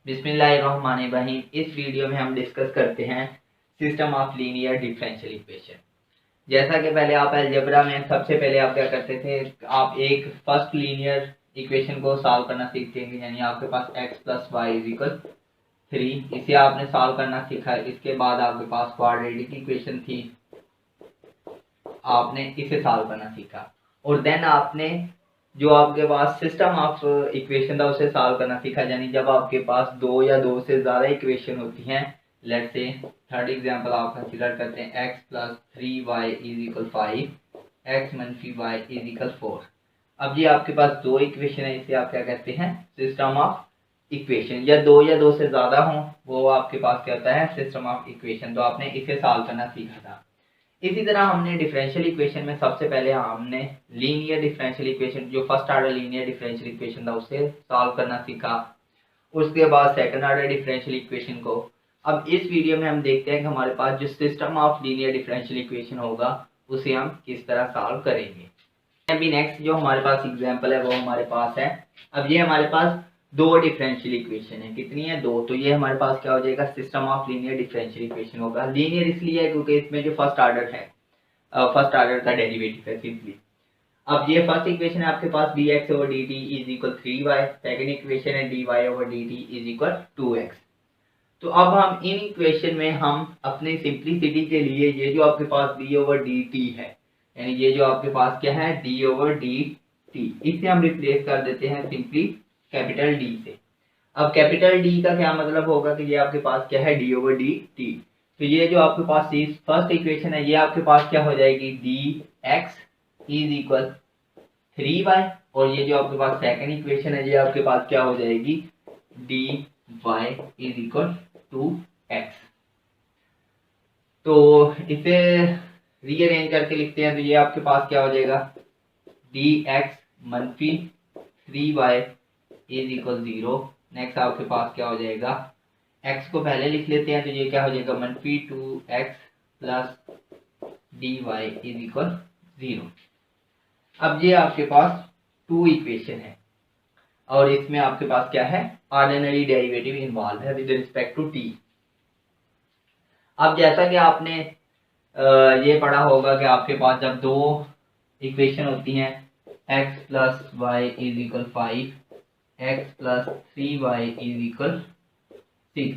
बिस्मिल्लाहिर्रहमानिर्रहीम। इस वीडियो में हम डिस्कस करते हैं system of linear differential equation. जैसा कि पहले आप अलजेब्रा में सबसे पहले आप क्या करते थे, आप एक फर्स्ट लीनियर इक्वेशन को सॉल्व करना सीखते हैं, यानी आपके पास x plus Y is equal 3, इसे आपने सॉल्व करना सीखा। इसके बाद आपके पास क्वाड्रेटिक इक्वेशन थी, आपने इसे सॉल्व करना सीखा। और देन आपने जो आपके पास सिस्टम ऑफ इक्वेशन था उसे सॉल्व करना सीखा, यानी जब आपके पास दो या दो से ज़्यादा इक्वेशन होती हैं। लेट्स से थर्ड एग्जांपल आप कंसीडर करते हैं x plus 3y is equal 5, x मनफी y इज इक्वल 4। अब ये आपके पास दो इक्वेशन है, इसे आप क्या कहते हैं, सिस्टम ऑफ इक्वेशन। या दो से ज़्यादा हों वो आपके पास क्या होता है, सिस्टम ऑफ इक्वेशन। तो आपने इसे सॉल्व करना सीखा था। इसी तरह हमने डिफरेंशियल इक्वेशन में सबसे पहले हमने लीनियर डिफरेंशियल इक्वेशन, जो first order linear differential equation था, उसे सॉल्व करना सीखा। उसके बाद सेकंड ऑर्डर डिफरेंशियल इक्वेशन को। अब इस वीडियो में हम देखते हैं कि हमारे पास जो system of linear differential equation होगा उसे हम किस तरह सॉल्व करेंगे। अभी नेक्स्ट जो हमारे पास एग्जाम्पल है वो हमारे पास है। अब ये हमारे पास दो डिफरेंशियल इक्वेशन है, कितनी है, दो। तो ये हमारे पास क्या हो जाएगा, system of linear differential equation होगा। लीनियर इसलिए है क्योंकि इसमें जो फर्स्ट ऑर्डर है, फर्स्ट ऑर्डर का डेरिवेटिव है सिंपली। अब ये फर्स्ट इक्वेशन है आपके पास dx over dt is equal 3y, second equation है dy over dt is equal 2x। तो अब हम इन इक्वेशन में हम अपने सिंप्लिसिटी के लिए ये जो आपके पास d ओवर dt है, यानी ये जो आपके पास क्या है d ओवर dt, इसे हम रिप्लेस कर देते हैं सिंपली कैपिटल D से। अब कैपिटल D का क्या मतलब होगा कि ये आपके पास क्या है d ओवर dt। तो ये जो आपके पास फर्स्ट इक्वेशन है ये आपके पास क्या हो जाएगी, dx इज इक्वल 3y, और ये जो आपके पास सेकंड इक्वेशन है ये आपके पास क्या हो जाएगी, dy इज इक्वल 2x। तो इसे रीअरेंज करके लिखते हैं तो ये आपके पास क्या हो जाएगा, dx मनफी 3y इज इक्वल 0। नेक्स्ट आपके पास क्या हो जाएगा, x को पहले लिख लेते हैं तो ये क्या हो जाएगा, मनफी 2x plus dy is equal 0। अब ये आपके पास टू इक्वेशन है और इसमें आपके पास क्या है, ऑर्डिनरी डेरिवेटिव इन्वॉल्व है विद रिस्पेक्ट टू t। अब जैसा कि आपने ये पढ़ा होगा कि आपके पास जब दो इक्वेशन होती हैं, x plus Y is equal 5, x plus 3y is equal 6,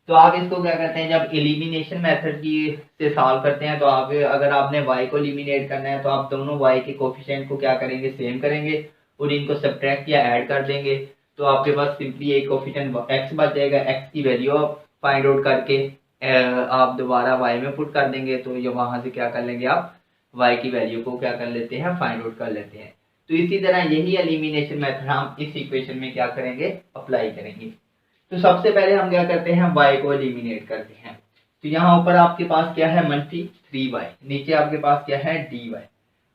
तो आप इसको क्या करते हैं, जब एलिमिनेशन मेथड की से सॉल्व करते हैं तो आप अगर आपने y को एलिमिनेट करना है तो आप दोनों y के कोफिशिएंट को क्या करेंगे, सेम करेंगे और इनको सब्ट्रैक्ट या ऐड कर देंगे। तो आपके पास सिंपली एक कोफिशिएंट x बच जाएगा। x की वैल्यू आप फाइंड आउट करके आप दोबारा y में पुट कर देंगे, तो ये वहां से क्या कर लेंगे, आप y की वैल्यू को क्या कर लेते हैं, फाइंड आउट कर लेते हैं। तो इसी तरह यही एलिमिनेशन मेथड हम इस इक्वेशन में क्या करेंगे, अप्लाई करेंगे। तो सबसे पहले हम क्या करते हैं, y को एलिमिनेट करते हैं। तो यहाँ ऊपर आपके पास क्या है, मनफी 3y, नीचे आपके पास क्या है, dy।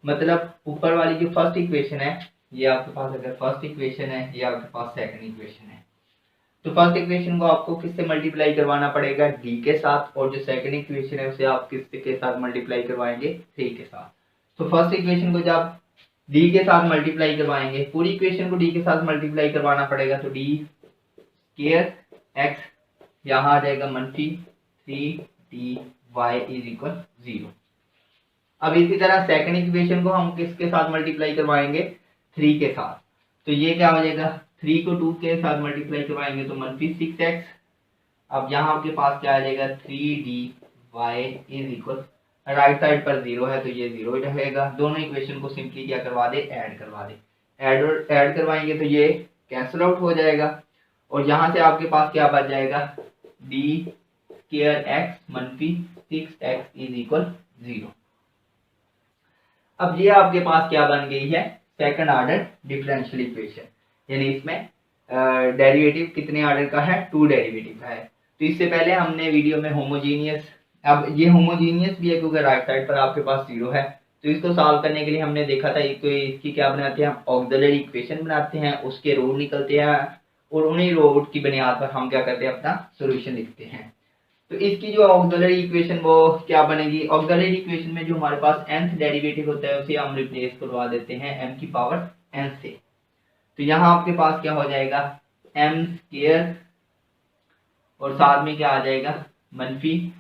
मतलब ऊपर वाली जो फर्स्ट इक्वेशन है ये आपके पास अगर फर्स्ट इक्वेशन है, ये आपके पास सेकंड इक्वेशन है। तो फर्स्ट इक्वेशन को आपको किससे मल्टीप्लाई करवाना पड़ेगा, d के साथ, और जो सेकंड इक्वेशन है उसे आप किसके के साथ मल्टीप्लाई करवाएंगे, 3 के साथ। तो फर्स्ट इक्वेशन को जब d के साथ मल्टीप्लाई करवाएंगे, पूरी इक्वेशन को d के साथ मल्टीप्लाई करवाना पड़ेगा, तो d स्क्वायर x यहाँ आ जाएगा मनफी 3dy इज इक्वल 0। अब इसी तरह सेकंड इक्वेशन को हम किसके साथ मल्टीप्लाई करवाएंगे, 3 के साथ। तो ये क्या हो जाएगा, 3 को 2 के साथ मल्टीप्लाई करवाएंगे तो मनफी 6x। अब यहाँ आपके पास क्या आ जाएगा, 3dy is equal, right side पर 0 है तो ये 0 ही रहेगा। दोनों इक्वेशन को सिंपली क्या करवा दे, ऐड करवा दे। ऐड करवाएंगे तो ये कैंसिल आउट हो जाएगा और यहाँ से आपके पास क्या बच जाएगा, d स्क्वायर x मनफी 6x इज इक्वल 0। अब ये आपके पास क्या बन गई है, सेकंड ऑर्डर डिफरेंशियल इक्वेशन, यानी इसमें डेरिवेटिव कितने ऑर्डर का है, 2 डेरिवेटिव का है। तो इससे पहले हमने वीडियो में होमोजीनियस, अब ये होमोजीनियस भी है क्योंकि राइट साइड पर आपके पास 0 है। तो इसको सॉल्व करने के लिए हमने देखा था इसकी क्या बनाते हैं, हम ऑक्सिलरी इक्वेशन बनाते हैं, उसके रूट निकलते हैं और उन्हीं रूट की बुनियाद पर हम क्या करते हैं, अपना सॉल्यूशन लिखते हैं। तो इसकी जो ऑक्सिलरी इक्वेशन वो क्या बनेगी, ऑक्सिलरी इक्वेशन में जो हमारे पास nth डेरिवेटिव होता है उसे हम रिप्लेस करवा देते हैं m की पावर n से। तो यहाँ आपके पास क्या हो जाएगा, m स्क्वायर और साथ में क्या आ जाएगा, -6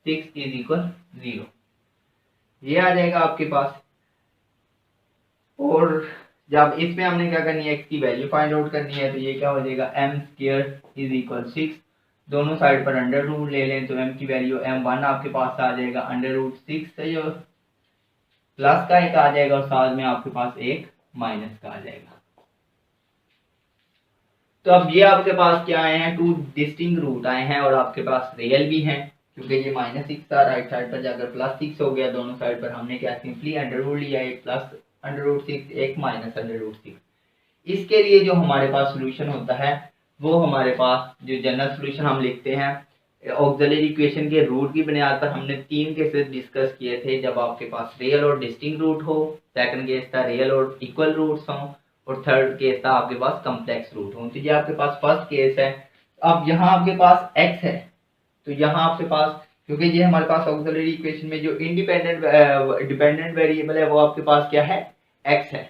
इज इक्वल 0, ये आ जाएगा आपके पास। और जब इसमें हमने क्या करनी है, x की वैल्यू फाइंड आउट करनी है, तो ये क्या हो जाएगा, m² इज इक्वल 6, दोनों साइड पर अंडर रूट ले लें तो m की वैल्यू m1 आपके पास आ जाएगा, √6 से जो प्लस का एक आ जाएगा और साथ में आपके पास एक माइनस का आ जाएगा। तो अब ये आपके पास क्या आए हैं, 2 डिस्टिंक्ट रूट आए हैं और आपके पास रियल भी हैं, क्योंकि ये -6 था, राइट साइड पर जाकर +6 हो गया, दोनों साइड पर हमने क्या सिंपली अंडर रूट लिया, एक प्लस √6 एक माइनस √6। इसके लिए जो हमारे पास सोल्यूशन होता है वो हमारे पास जो जनरल सोल्यूशन हम लिखते हैं ऑक्सिलरी इक्वेशन के रूट की बुनियाद पर हमने 3 केसेस डिस्कस किए थे, जब आपके पास रियल और डिस्टिंक्ट रूट हो, सेकंड केस था रियल और इक्वल रूट्स हों, और थर्ड केस था आपके पास कम्प्लेक्स रूट हो। तो ये आपके पास फर्स्ट केस है। अब यहाँ आपके पास x है, तो यहाँ आपके पास, क्योंकि ये हमारे पास ऑक्सिलरी इक्वेशन में जो डिपेंडेंट वेरिएबल है वो आपके पास क्या है, x है,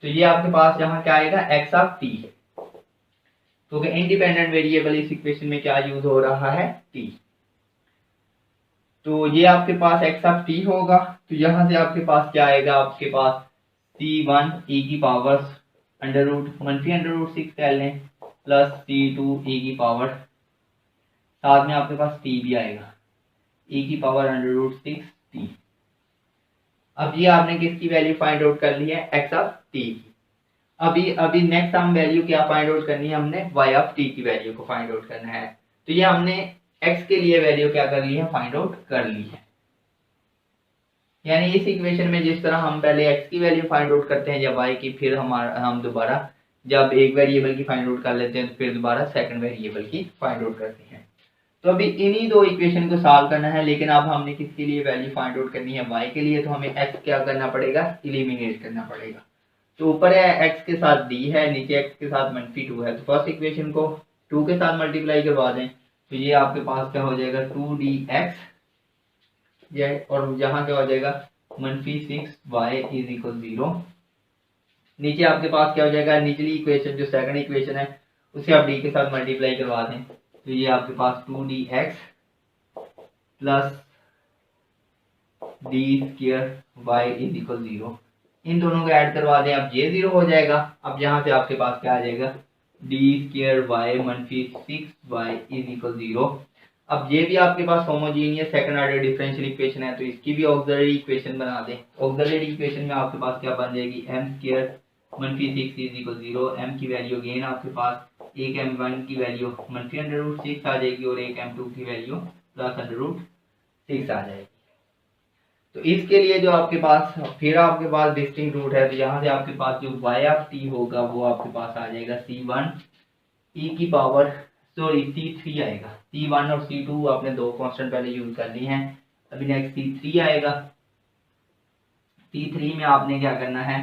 तो ये आपके पास यहाँ क्या आएगा, x ऑफ t, क्योंकि इंडिपेंडेंट वेरिएबल इस इक्वेशन में क्या यूज हो रहा है, t। तो ये आपके पास x ऑफ t होगा, तो यहाँ से आपके पास क्या आएगा, आपके पास c1 e की पावर -√6 कह लें प्लस c2 e की पावर, साथ में आपके पास t भी आएगा, e की पावर √6t। अब ये आपने किसकी वैल्यू फाइंड आउट कर ली है, x ऑफ t की। अभी नेक्स्ट हम वैल्यू क्या फाइंड आउट करनी है, हमने y ऑफ t की वैल्यू को फाइंड आउट करना है। तो ये हमने x के लिए वैल्यू क्या कर ली है, फाइंड आउट कर ली है। यानी इस इक्वेशन में जिस तरह हम पहले x की वैल्यू फाइंड आउट करते हैं या y की, फिर हम दोबारा जब एक वेरिएबल की फाइंड आउट कर लेते हैं तो फिर दोबारा सेकंड वेरिएबल की फाइंड आउट करते हैं। तो अभी इन्हीं 2 इक्वेशन को सॉल्व करना है, लेकिन अब हमने किसके लिए वैल्यू फाइंड आउट करनी है, y के लिए, तो हमें x क्या करना पड़ेगा, एलिमिनेट करना पड़ेगा। तो ऊपर है x के साथ d है, नीचे x के साथ -2 है, तो फर्स्ट इक्वेशन को 2 के साथ मल्टीप्लाई करवा दें, तो ये आपके पास क्या हो जाएगा, 2dx, और यहाँ क्या हो जाएगा, -6y इज इक्वल 0। नीचे आपके पास क्या हो जाएगा, निचली इक्वेशन जो सेकंड इक्वेशन है उसे आप d के साथ मल्टीप्लाई करवा दें, तो ये आपके पास 2dx plus d² is equal 0, इन दोनों को ऐड करवा दें, अब ये 0 हो जाएगा। अब यहाँ से आपके पास क्या आ जाएगा, d² -6y इज इक्वल 0। अब ये भी आपके पास homogeneous second order differential equation है, तो इसकी भी ऑक्सिलरी इक्वेशन बना दें। ऑक्सिलरी इक्वेशन में आपके पास क्या बन जाएगी, m² -6 इज इक्वल 0, m की वैल्यू अगेन आपके पास एक m1 की वैल्यू -√6 आ जाएगी और एक m2 की वैल्यू +√6 आ जाएगी। तो इसके लिए जो आपके पास फिर आपके पास डिस्टिंक्ट रूट है, तो यहाँ से आपके पास जो y ऑफ t होगा वो आपके पास आ जाएगा c1 e की पावर c3 आएगा, c1 और c2 आपने 2 कांस्टेंट पहले यूज कर ली हैं। अभी नेक्स्ट c3 आएगा, c3 में आपने क्या करना है,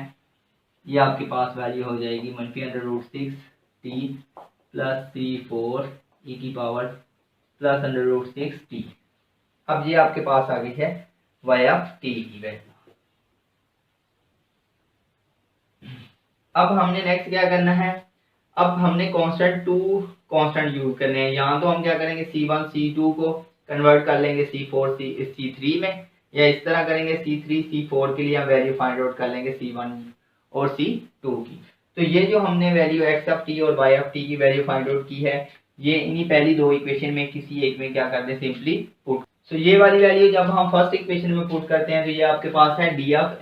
ये आपके पास वैल्यू हो जाएगी -√6t प्लस c4 e की पावर +√6t। अब ये आपके पास आ गई है y ऑफ t की वैल्यू। अब हमने नेक्स्ट क्या करना है, अब हमने कांस्टेंट 2 कांस्टेंट यूज करने हैं। यहाँ तो हम क्या करेंगे, c1 c2 को कन्वर्ट कर लेंगे c4 c3 में, या इस तरह करेंगे c3 c4 के लिए हम वैल्यू फाइंड आउट कर लेंगे c1 और c2 की। तो ये जो हमने वैल्यू x ऑफ t और y ऑफ t की वैल्यू फाइंड आउट की है, ये इन्हीं पहली 2 इक्वेशन में किसी एक में क्या कर दें, सिंपली पुट। तो ये वाली वैल्यू जब हम फर्स्ट इक्वेशन में पुट करते हैं तो ये आपके पास है d ऑफ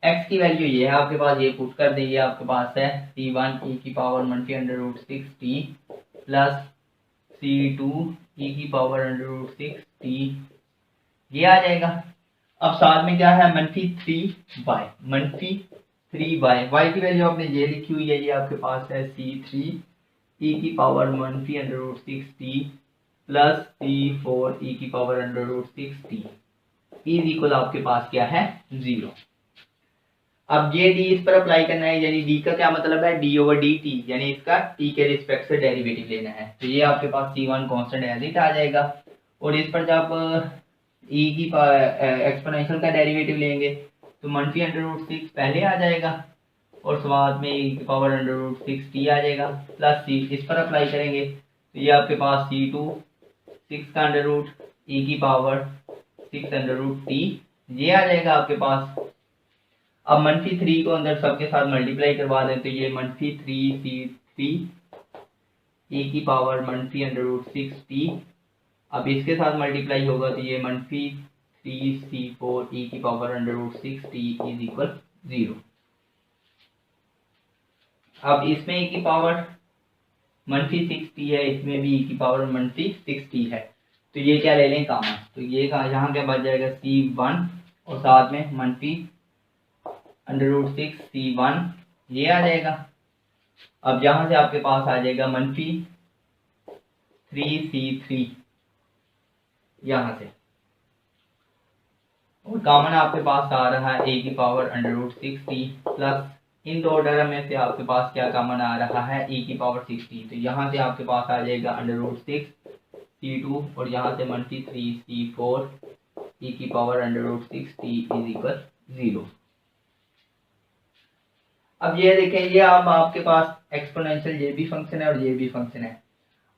x की वैल्यू ये है आपके पास, ये पुट कर दें, ये आपके पास है c1 e की power -√6t plus c2 e की पावर √6t, ये आ जाएगा। अब साथ में क्या है, -3y y की वैल्यू आपने ये लिखी हुई है, ये आपके पास है c3 e की power -√6t plus c4 e की पावर √6t इज इक्वल आपके पास क्या है, 0। अब ये d इस पर अप्लाई करना है, यानी d का क्या मतलब है, d/dt, यानी इसका t के रिस्पेक्ट से डेरिवेटिव लेना है। तो ये आपके पास c1 कांस्टेंट एज इट आ जाएगा, और इस पर जब e की एक्सपोनेंशियल का डेरिवेटिव लेंगे तो -√6 पहले आ जाएगा, और साथ में e की पावर अंडर रूट 6t आ जाएगा प्लस c, इस पर अप्लाई करेंगे तो ये आपके पास c2 6 का अंडर रूट e की पावर 6 अंडर रूट t ये आ जाएगा आपके पास। अब -3 को अंदर सबके साथ मल्टीप्लाई करवा दें तो ये -3c3 e की पावर -अंडर रूट 6t। अब इसके साथ मल्टीप्लाई होगा तो ये -3c4 e की power under root 6t is equal 0। अब इसमें e की पावर -6t है, इसमें भी e की पावर -6t है, तो ये क्या ले लें कॉमन, तो ये यहाँ क्या बच जाएगा c1 और साथ में अंडर रूट 6 c1 ये आ जाएगा। अब यहाँ से आपके पास आ जाएगा -3c3 यहाँ से, और कॉमन आपके पास आ रहा है e की power under root 6t plus इन दो टर्म में से आपके पास क्या कॉमन आ रहा है e की पावर 6t, तो यहाँ से आपके पास आ जाएगा अंडर रूट 6 c2 और यहाँ से -3c4 e की power under root 6t is equal 0। अब ये देखें, ये अब आपके पास एक्सपोनेंशियल ये भी फंक्शन है और ये भी फंक्शन है।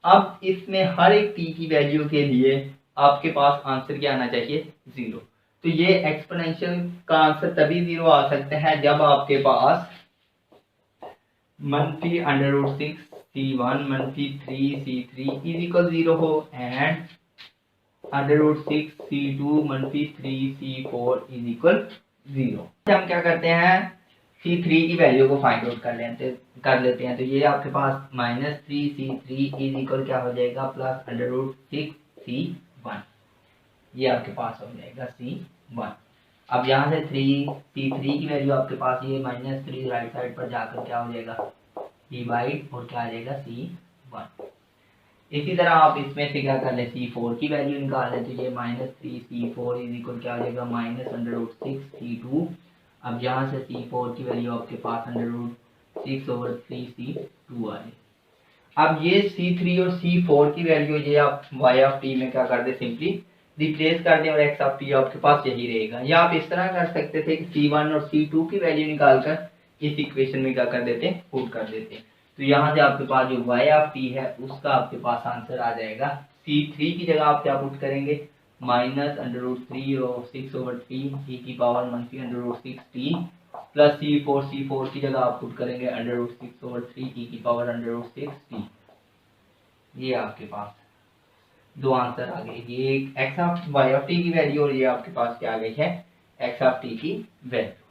अब इसमें हर एक t की वैल्यू के लिए आपके पास आंसर क्या आना चाहिए 0। तो ये एक्सपोनेंशियल का आंसर तभी 0 आ सकता है जब आपके पास under root 6 c1 -3c3 is equal 0 हो and under root 6 c2 -3c4 is equal 0। हम क्या करते हैं c3 की वैल्यू को फाइंड आउट कर लेते हैं तो ये आपके पास -3c3 इज इक्वल क्या हो जाएगा प्लस अंडर रूट 6c1, ये आपके पास हो जाएगा c1। अब यहाँ से c3 की वैल्यू आपके पास ये -3 राइट साइड पर जाकर क्या हो जाएगा डिवाइड और क्या आ जाएगा c1। इसी तरह आप इसमें से क्या कर ले c4 की वैल्यू निकाल लें तो ये -3c4 इज इक्वल क्या हो जाएगा अंडर रूट 6c2। अब यहाँ से c4 की वैल्यू आपके पास अंडर रूट 6/3c2 आ जाए। अब ये c3 और c4 की वैल्यू ये आप y में क्या कर दे सिंपली रिप्लेस कर दें और x आपके पास यही रहेगा। या आप इस तरह कर सकते थे कि c1 और c2 की वैल्यू निकालकर इस इक्वेशन में क्या कर देते पुट कर देते। तो यहाँ से आपके पास जो y है उसका आपके पास आंसर आ जाएगा c3 की जगह आप क्या पुट करेंगे -√3 और 6/3 e की पावर -√6t प्लस c4 की जगह आप पुट करेंगे √6/3 e की पावर √6t। ये आपके पास दो आंसर आ गए, ये x y की वैल्यू और ये आपके पास क्या आ गई है x की वैल्यू।